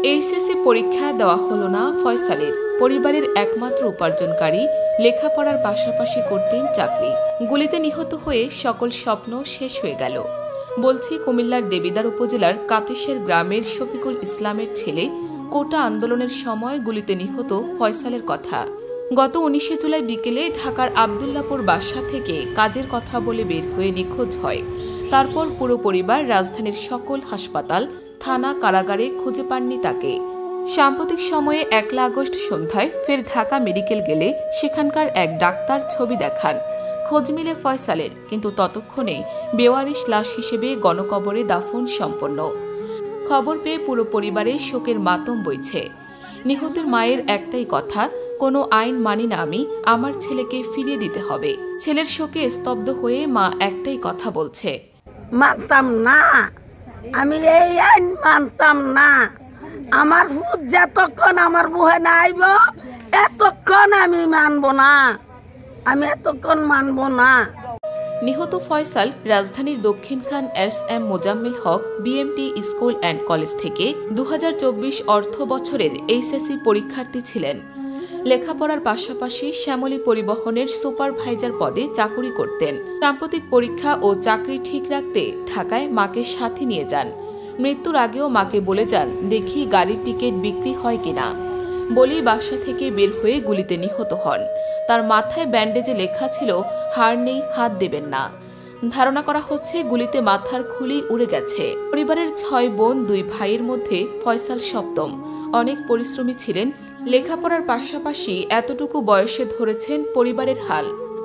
HSC পরীক্ষা দেওয়া হলো না ফয়সালের। পরিবারের একমাত্র উপার্জনকারী, লেখাপড়ার পাশাপাশি করতেন চাকরি। গুলিতে নিহত হয়ে সকল স্বপ্ন শেষ হয়ে গেল, বলছি কুমিল্লার দেবিদ্বার উপজেলার কাতিশের গ্রামের শফিকুল ইসলামের ছেলে। কোটা আন্দোলনের সময় গুলিতে নিহত ফয়সালের কথা। গত 19 জুলাই বিকেলে ঢাকার আবদুল্লাপুর বাসা থেকে কাজের কথা বলে বের হয়ে নিখোঁজ হয়। তারপর পুরো পরিবার রাজধানীর সকল হাসপাতাল, থানা, কারাগারে খুঁজে পাননি তাকে। সাম্প্রতিক সময়ে 1 আগস্ট সন্ধ্যায় ফের ঢাকা মেডিকেল গেলে সেখানকার এক ডাক্তার ছবি দেখান। খোঁজ মিলে ফয়সালের, কিন্তু ততক্ষণে বেওয়ারিশ লাশ হিসেবে গণকবরে দাফন সম্পন্ন। খবর পেয়ে পুরো পরিবারে শোকের মাতম বইছে। নিহতের মায়ের একটাই কথা, কোনো আইন মানি না আমি, আমার ছেলেকে ফিরিয়ে দিতে হবে। ছেলের শোকে স্তব্ধ হয়ে মা একটাই কথা বলছে, মানতাম না, আমি এই আইন মানতাম না। আমার ভূত যতক্ষণ আমার বুহে না আইব এতক্ষণ আমি মানব না, আমি এতক্ষণ মানব না। নিহত ফয়সাল রাজধানীর Dakshinkhan SM. Mozammel Haque BMT school and college থেকে 2024 অর্থ বছরের এইচএসসি পরীক্ষার্থী ছিলেন। লেখাপড়ার পাশাপাশি শ্যামলী পরিবহনের সুপারভাইজার পদে চাকুরি করতেন। সাম্প্রতিক পরীক্ষা ও চাকরি ঠিক রাখতে ঢাকায় মাকে সাথে নিয়ে যান। মৃত্যুর আগেও মাকে বলে যান, দেখি গাড়ির টিকিট বিক্রি হয় কিনা। বলেই বাসা থেকে বের হয়ে গুলিতে নিহত হন। তার মাথায় ব্যান্ডেজে লেখা ছিল, হার নেই, হাত দেবেন না। ধারণা করা হচ্ছে গুলিতে মাথার খুলি উড়ে গেছে। পরিবারের 6 বোন 2 ভাইয়ের মধ্যে ফয়সাল সপ্তম। অনেক পরিশ্রমী ছিলেন, লেখাপড়ার পাশাপাশি এতটুকু বয়সে ধরেছেন পরিবারের হাল।